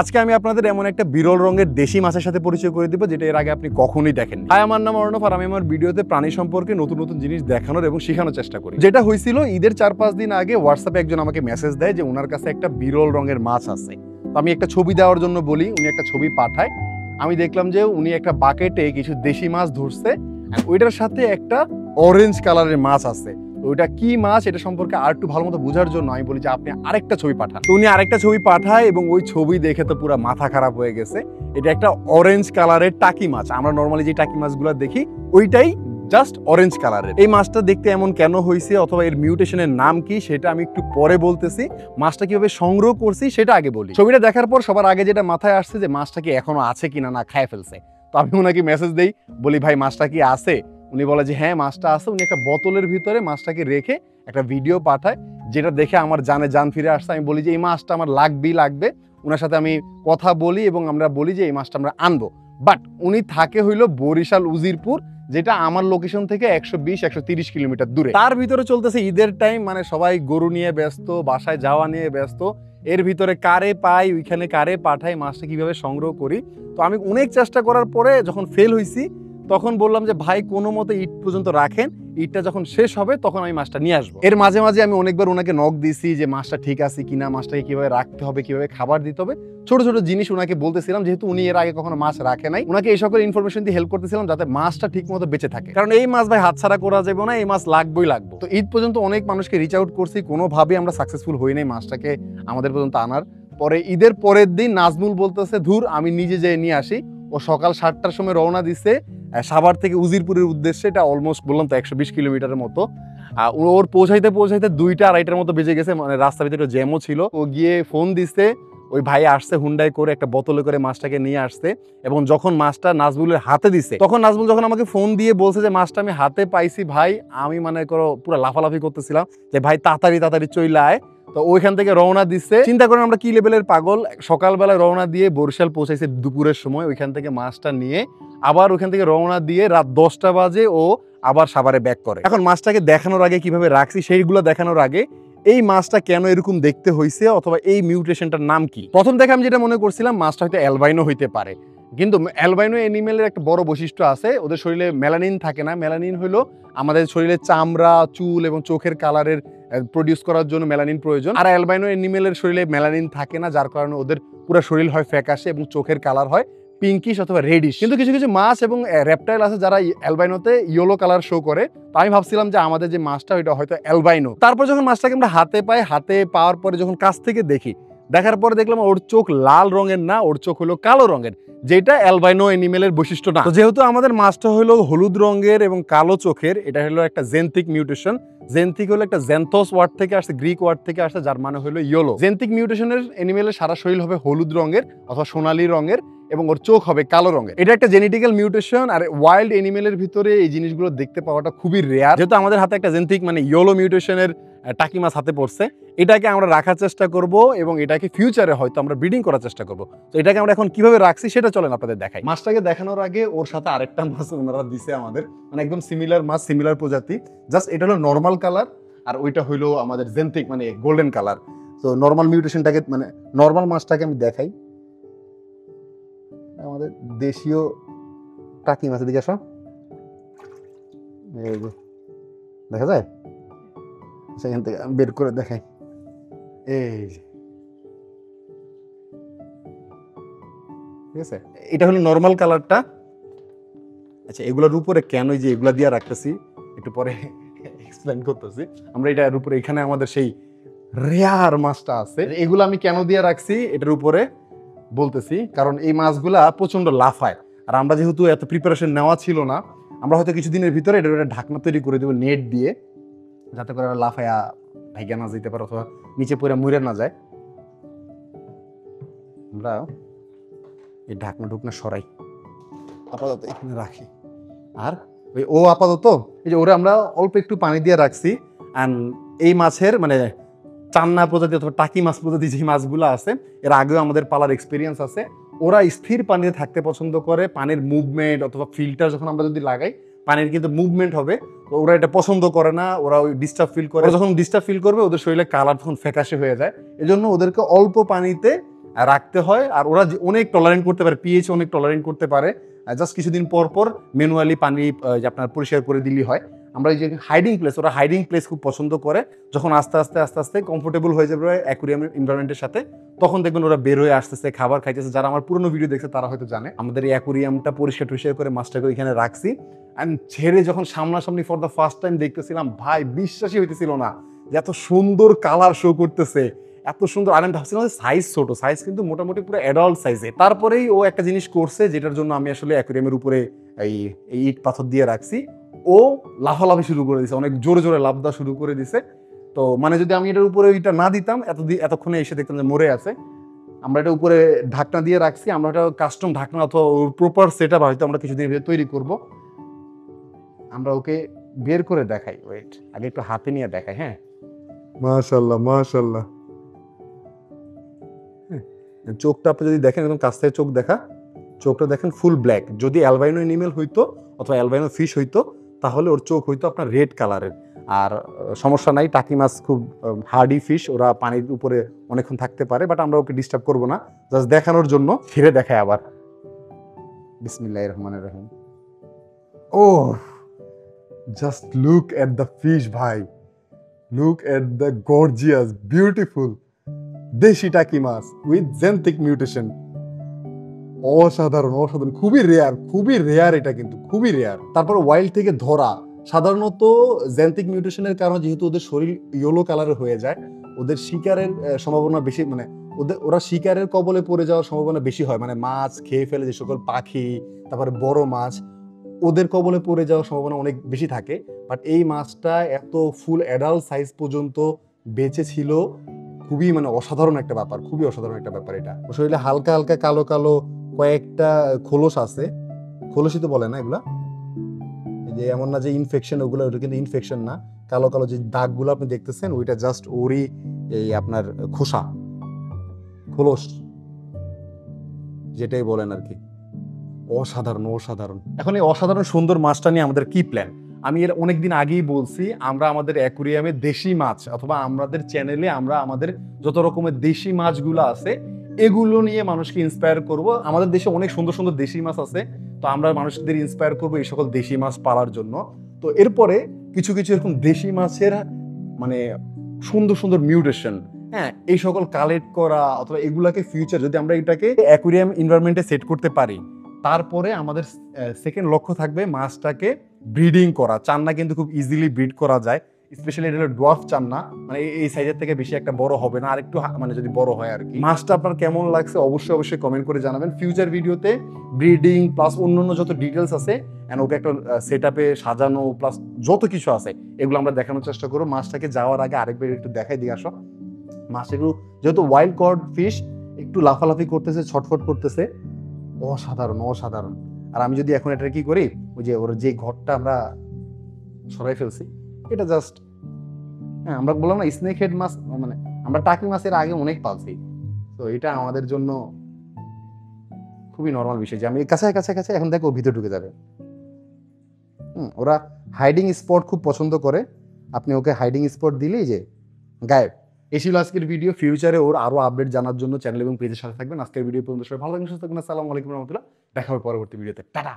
আজকে আমি আপনাদের এমন একটা বিরল রঙের দেশি মাছের সাথে পরিচয় করে দিব যেটা এর আগে আপনি কখনোই দেখেননি। হাই, আমার নাম অর্ণব আর আমি আমার ভিডিওতে প্রাণী সম্পর্কে নতুন নতুন জিনিস দেখানোর এবং শেখানোর চেষ্টা করি। যেটা হয়েছিল ঈদের 4-5 দিন আগে হোয়াটসঅ্যাপে একজন আমাকে মেসেজ দেয় যে ওনার কাছে একটা বিরল রঙের মাছ আছে। তো আমি একটা ছবি দেওয়ার জন্য বলি, উনি একটা ছবি পাঠায়। আমি দেখলাম যে উনি একটা বাকেটে কিছু দেশি মাছ ধরছে, ওইটার সাথে একটা অরেঞ্জ কালারের মাছ আছে। ওইটা কি মাছ এটা সম্পর্কে আর একটু ভালো মতো বোঝার জন্য আমি বলি যে আপনি আরেকটা ছবি পাঠান। তো উনি আরেকটা ছবি পাঠায় এবং ওই ছবি দেখে তো পুরো মাথা খারাপ হয়ে গেছে। এটা একটা অরেঞ্জ কালারের টাকি মাছ। আমরা নর্মালি যে টাকি মাছগুলো দেখি ওইটাই জাস্ট অরেঞ্জ কালারের। এই মাছটা দেখতে এমন কেন হয়েছে অথবা এর মিউটেশনের নাম কি সেটা আমি একটু পরে বলতেছি। মাছটা কিভাবে সংগ্রহ করছি সেটা আগে বলি। ছবিটা দেখার পর সবার আগে যেটা মাথায় আসছে যে মাছটা কি এখনো আছে কিনা, না খায় ফেলছে। তো আমি ওনাকে মেসেজ দেই, বলি ভাই মাছটা কি আছে? উনি বলে যে হ্যাঁ মাছটা আছে। উনি একটা বোতলের ভিতরে মাছটাকে রেখে একটা ভিডিও পাঠায়, যেটা দেখে আমার জান ফিরে আসছে। আমি বলি যে এই মাছটা আমার লাগবে। ওনার সাথে আমি কথা বলি এবং আমরা বলি যে এই মাছটা আমরা আনবো। বাট উনি থাকে হইলো বরিশাল উজিরপুর, যেটা আমার লোকেশন থেকে 120-130 কিলোমিটার দূরে। তার ভিতরে চলতেছে ঈদের টাইম, মানে সবাই গরু নিয়ে ব্যস্ত, বাসায় যাওয়া নিয়ে ব্যস্ত। এর ভিতরে কারে পাই, ওইখানে কারে পাঠাই, মাছটা কিভাবে সংগ্রহ করি। তো আমি অনেক চেষ্টা করার পরে যখন ফেল হয়েছি তখন বললাম যে ভাই কোনো মতে ঈদ পর্যন্ত রাখেন, ঈদটা যখন শেষ হবে তখন আমি মাছটা নিয়ে আসবো। এর মাঝে মাঝে আমি অনেকবার ওনাকে নক দিয়েছি যে মাছটা ঠিক আছে কিনা, মাছটাকে কিভাবে রাখতে হবে, কিভাবে খাবার দিতে হবে, ছোট ছোট জিনিস ওনাকে বলতেছিলাম, যেহেতু উনি এর আগে কখনো মাছ রাখে নাই। ওনাকে এই সকল ইনফরমেশন দিয়ে হেল্প করতেছিলাম যাতে মাছটা ঠিক মতো বেঁচে থাকে, কারণ এই মাছ ভাই হাতছাড়া করা যাবে না, এই মাছ লাগবেই লাগবে। তো ঈদ পর্যন্ত অনেক মানুষকে রিচ আউট করছি, কোনোভাবেই আমরা সাকসেসফুল হই নাই মাছটাকে আমাদের পর্যন্ত আনার। পরে ঈদের পরের দিন নাজমুল বলতেছে ধুর আমি নিজে যেয়ে নিয়ে আসি। ও সকাল 7টার সময় রওনা দিছে সাভার থেকে উজিরপুরের উদ্দেশ্যে। এটা অলমোস্ট বললাম তো 120 কিলোমিটারের মতো। ওর পৌঁছাইতে 2টা-2:30টার মতো বেজে গেছে, মানে রাস্তার ভিতরে জ্যামও ছিল। ও গিয়ে ফোন দিচ্ছে, ওই ভাই আসছে হুন্ডাই করে, একটা বোতলে করে মাছটাকে নিয়ে আসছে। এবং যখন মাছটা নাজমুলের হাতে দিছে তখন নাজমুল যখন আমাকে ফোন দিয়ে বলছে যে মাছটা আমি হাতে পাইছি ভাই, আমি মানে করো পুরো লাফালাফি করতেছিলাম যে ভাই তাড়াতাড়ি চলে আয়। তো ওইখান থেকে রওনা দিচ্ছে। চিন্তা করেন আমরা কি লেভেলের পাগল। সকালবেলা রওনা দিয়ে বরিশাল পৌঁছাইছে দুপুরের সময়, ওইখান থেকে মাছটা নিয়ে আবার ওইখান থেকে রওনা দিয়ে রাত 10টা বাজে ও আবার সাভারে ব্যাক করে। এখন মাছটাকে দেখানোর আগে কিভাবে রাখছি সেইগুলো দেখানোর আগে এই মাছটা কেন এরকম দেখতে হয়েছে অথবা এই মিউটেশনটার নাম কি। প্রথম দেখে আমি যেটা মনে করছিলাম মাছটা হয়তো অ্যালবাইনো হইতে পারে, কিন্তু অ্যালবাইনো অ্যানিমেলের একটা বড় বৈশিষ্ট্য আছে, ওদের শরীরে মেলানিন থাকে না। মেলানিন হলো আমাদের শরীরে চামড়া, চুল এবং চোখের কালারের প্রডিউস করার জন্য মেলানিন প্রয়োজন। আর অ্যালবাইনো অ্যানিমেলের শরীরে মেলানিন থাকে না, যার কারণে ওদের পুরো শরীর হয় ফ্যাকাশে এবং চোখের কালার হয় পিঙ্কিশ অথবা রেডিশ। কিন্তু কিছু কিছু মাছ এবং রেপটাইল আছে যারা অ্যালবাইনোতে ইয়েলো কালার শো করে। তো আমি ভাবছিলাম যে আমাদের যে মাছটা ওইটা হয়তো অ্যালবাইনো। তারপর যখন মাছটাকে আমরা হাতে পাই, হাতে পাওয়ার পরে যখন কাছ থেকে দেখার পরে দেখলাম ওর চোখ লাল রঙের না, ওর চোখ হলো কালো রঙের, যেটা অ্যালবাইনো অ্যানিমেলের বৈশিষ্ট্য না। তো যেহেতু আমাদের মাছটা হলো হলুদ রঙের এবং কালো চোখের, এটা হলো একটা জেন্থিক মিউটেশন। জেন্থিক হলো একটা জেন্থস ওয়ার্ড থেকে আসছে, গ্রিক ওয়ার্ড থেকে আসছে, যার মানে হলো ইয়েলো। জেন্থিক মিউটেশনের অ্যানিমেলের সারা শরীর হবে হলুদ রঙের অথবা সোনালী রঙের এবং ওর চোখ হবে কালো রঙের। এটা একটা জেনেটিক্যাল মিউটেশন। আর ওয়াইল্ড অ্যানিমেলের ভিতরে এই জিনিসগুলো দেখতে পাওয়াটা খুবই রেয়ার। যেহেতু আমাদের হাতে একটা জেন্থিক মানে ইয়েলো মিউটেশনের টাকি মাছ হাতে পড়ছে, এটাকে আমরা রাখার চেষ্টা করব এবং এটাকে ফিউচারে হয়তো আমরা ব্রিডিং করার চেষ্টা করব। তো এটাকে আমরা এখন কিভাবে রাখছি সেটা চলেন আপনাদের দেখাই। মাছটাকে দেখানোর আগে ওর সাথে আরেকটা মাছ ওনারা দিছে আমাদের, মানে একদম সিমিলার মাছ, সিমিলার প্রজাতি। জাস্ট এটা হলো নর্মাল কালার আর ওইটা হইলো আমাদের জেন্থিক মানে গোল্ডেন কালার। তো নর্মাল মিউটেশনটাকে মানে নর্মাল মাছটাকে আমি দেখাই। আমাদের দেশীয় টাকি মাছের দিকে আসো, দেখা যায় সেখান থেকে আমি বের করে দেখাই। এই ঠিক আছে, এটা হলো নর্মাল কালারটা। আচ্ছা এগুলোর উপরে কেন যে এগুলা দিয়ে রাখতেছি একটু পরে এক্সপ্লেন করতেছি। আমরা এটার উপরে এখানে আমাদের সেই রেয়ার মাছটা আছে, এগুলো আমি কেন দিয়ে রাখছি এটার উপরে বলতেছি। কারণ এই মাছগুলা প্রচন্ড লাফায়, আর আমরা যেহেতু এত প্রিপারেশন নেওয়া ছিল না, আমরা হয়তো কিছুদিনের ভিতরে এটার ঢাকনা তৈরি করে দেবো নেট দিয়ে, যাতে করে লাফায়া ভাইগা না যেতে পারে অথবা নিচে পড়ে মরে না যায়। আমরা এই ঢাকনা সরাই, আপাতত এখানে রাখি। আর ওই ও আপাতত এই যে ওরা আমরা অল্প একটু পানি দিয়ে রাখছি। অ্যান্ড এই মাছের মানে চান্না প্রজাতি অথবা টাকি মাছ প্রজাতি যে মাছগুলো আছে, এর আগেও আমাদের পালার এক্সপিরিয়েন্স আছে। ওরা স্থির পানিতে থাকতে পছন্দ করে। পানির মুভমেন্ট অথবা ফিল্টার যখন আমরা যদি লাগাই পানির কিন্তু মুভমেন্ট হবে, তো ওরা এটা পছন্দ করে না। ওরা ওই ডিস্টার্ব ফিল করে, যখন ডিস্টার্ব ফিল করবে ওদের শরীরে কালার তখন ফ্যাকাশে হয়ে যায়। এজন্য ওদেরকে অল্প পানিতে রাখতে হয়। আর ওরা অনেক টলারেন্ট করতে পারে, পিএইচ অনেক টলারেন্ট করতে পারে। জাস্ট কিছুদিন পর পর ম্যানুয়ালি পানি যে আপনার পরিষ্কার করে দিলেই হয়। আমরা এই যে হাইডিং প্লেস, ওরা হাইডিং প্লেস খুব পছন্দ করে। যখন আস্তে আস্তে কমফোর্টেবল হয়ে যাবে অ্যাকুরিয়ামের এনভায়রনমেন্টের সাথে, তখন দেখবেন ওরা বের হয়ে আসতেছে, খাবার খাইতেছে। যারা আমার পুরনো ভিডিও দেখছে তারা হয়তো জানে আমাদের এই অ্যাকুরিয়ামটা পরিষ্কার টরিষ্কার করে মাছটাকে ওইখানে রাখছি। অ্যান্ড ছেড়ে যখন সামনাসামনি ফর দ্য ফার্স্ট টাইম দেখতেছিলাম, ভাই বিশ্বাসই হইতেছিল না যে এত সুন্দর কালার শো করতেছে, এত সুন্দর। আর আমি ভাবছিলাম সাইজ ছোট, সাইজ কিন্তু মোটামুটি পুরো অ্যাডাল্ট সাইজে। তারপরেই ও একটা জিনিস করছে যেটার জন্য আমি আসলে অ্যাকুরিয়ামের উপরে এই ইট পাথর দিয়ে রাখছি। ও লাফালাফি শুরু করে দিছে, অনেক জোরে জোরে লাফ দেওয়া শুরু করে দিছে। তো মানে যদি আমি এটার উপরে ওইটা না দিতাম, এতক্ষণে এসে দেখতাম যে মরে আছে। আমরা এটা উপরে ঢাকনা দিয়ে রাখছি, আমরা একটা কাস্টম ঢাকনা অথবা প্রপার সেট আপ হয়তো আমরা কিছুদিন ভিতরে তৈরি করব। আমরা ওকে বের করে দেখাই, ওয়েট, আগে একটু হাতে নিয়ে দেখাই। হ্যাঁ, মাশাআল্লাহ মাশাআল্লাহ। চোখটা আপনি যদি দেখেন, একদম কাছ থেকে চোখ দেখা, চোখটা দেখেন ফুল ব্ল্যাক। যদি অ্যালবাইনো এনিমেল হইতো অথবা অ্যালবাইনো ফিশ হইতো তাহলে ওর চোখ হইতো আপনার রেড কালারের। আর সমস্যা নাই, টাকি মাছ খুব হার্ডি ফিশ, ওরা পানির উপরে অনেকক্ষণ থাকতে পারে, বাট আমরা ওকে ডিস্টার্ব করবো না, জাস্ট দেখানোর জন্য। ছেড়ে দেখায় আবার, বিসমিল্লাহির রহমানির রহিম। Oh just look at the fish ভাই, look at the gorgeous beautiful দেশি টাকি মাছ উইথ জেনেটিক মিউটেশন। অসাধারণ অসাধারণ, খুবই রেয়ার, এটা কিন্তু খুবই রেয়ার। তারপর ওয়াইল্ড থেকে ধরা, সাধারণত জেনেটিক মিউটেশনের কারণে যেহেতু ওদের শরীর ইয়েলো কালারের হয়ে যায়, ওদের শিকারের সম্ভাবনা বেশি, মানে ওরা শিকারের কবলে পড়ে যাওয়ার সম্ভাবনা বেশি হয়। মানে মাছ খেয়ে ফেলে যে সকল পাখি, তারপরে বড় মাছ, ওদের কবলে পড়ে যাওয়ার সম্ভাবনা অনেক বেশি থাকে। বাট এই মাছটা এত ফুল অ্যাডাল্ট সাইজ পর্যন্ত বেঁচে ছিল, খুবই মানে অসাধারণ একটা ব্যাপার, খুবই অসাধারণ একটা ব্যাপার। এটা শরীরে হালকা হালকা কালো কালো কয়েকটা খোলস আছে, খোলসই তো বলে না এগুলা, যে এমন না যে ইনফেকশন, ওগুলো ওটা কিন্তু ইনফেকশন না। কালো কালো যে দাগগুলো আপনি দেখতেছেন ওইটা জাস্ট ওরই এই আপনার খোসা, খোলস যেটাই বলেন আর কি। অসাধারণ অসাধারণ। এখন এই অসাধারণ সুন্দর মাছটা নিয়ে আমাদের কি প্ল্যান? আমি এর অনেকদিন আগেই বলছি, আমরা আমাদের অ্যাকুরিয়ামে দেশি মাছ অথবা আমাদের চ্যানেলে আমরা আমাদের যত রকমের দেশি মাছগুলো আছে এগুলো নিয়ে মানুষকে ইন্সপায়ার করব। আমাদের দেশে অনেক সুন্দর সুন্দর দেশি মাছ আছে, তো আমরা মানুষদের ইন্সপায়ার করবো এই সকল দেশি মাছ পালার জন্য। তো এরপরে কিছু কিছু এরকম দেশি মাছের মানে সুন্দর সুন্দর মিউটেশন, হ্যাঁ, এই সকল কালেক্ট করা অথবা এগুলাকে ফিউচার যদি আমরা এটাকে অ্যাকুরিয়াম এনভায়রনমেন্টে সেট করতে পারি, তারপরে আমাদের সেকেন্ড লক্ষ্য থাকবে মাছটাকে ব্রিডিং করা। চান্না কিন্তু খুব ইজিলি ব্রিড করা যায়, স্পেশালি এটা হলো ডোয়ার্ফ চান্না, মানে এই সাইজের থেকে বেশি একটা বড় হবে না, আর একটু মানে যদি বড় হয় আর কি। মাছটা আপনার কেমন লাগছে অবশ্যই কমেন্ট করে জানাবেন। ফিউচার ভিডিওতে ব্রিডিং প্লাস অন্যান্য যত ডিটেলস আছে এন্ড ওকে একটা সেট আপে সাজানো প্লাস যত কিছু আছে এগুলো আমরা দেখানোর চেষ্টা করবো। মাছটাকে যাওয়ার আগে আরেকবার একটু দেখাই দিয়ে আসো। মাছগুলো যেহেতু ওয়াইল্ড কড ফিশ, একটু লাফালাফি করতেছে, ছটফট করতেছে, অসাধারণ অসাধারণ। আর আমি যদি এখন এটা কি করি, ওই যে ওর যে ঘরটা আমরা সরাই ফেলছি, এটা জাস্ট, হ্যাঁ, আমরা বললাম না স্নেক হেড মাছ, মানে আমরা টাকি মাছের আগে অনেক পালছি, তো এটা আমাদের জন্য খুবই নর্মাল বিষয় যে আমি কাছে কাছে কাছে এখন দেখো ভিতরে ঢুকে যাবে। ওরা হাইডিং স্পট খুব পছন্দ করে, আপনি ওকে হাইডিং স্পট দিলেই যে গায়েব। এই ছিল আজকের ভিডিও। ফিউচারে ওর আরো আপডেট জানার জন্য চ্যানেল এবং পেজের সাথে থাকবেন। আজকের ভিডিও পর্যন্ত সবাই ভালো থাকবেন, সুস্থ থাকবেন। আসসালামু আলাইকুম রহমতুল্লাহ, দেখা হবে পরবর্তী ভিডিওতে। টাটা।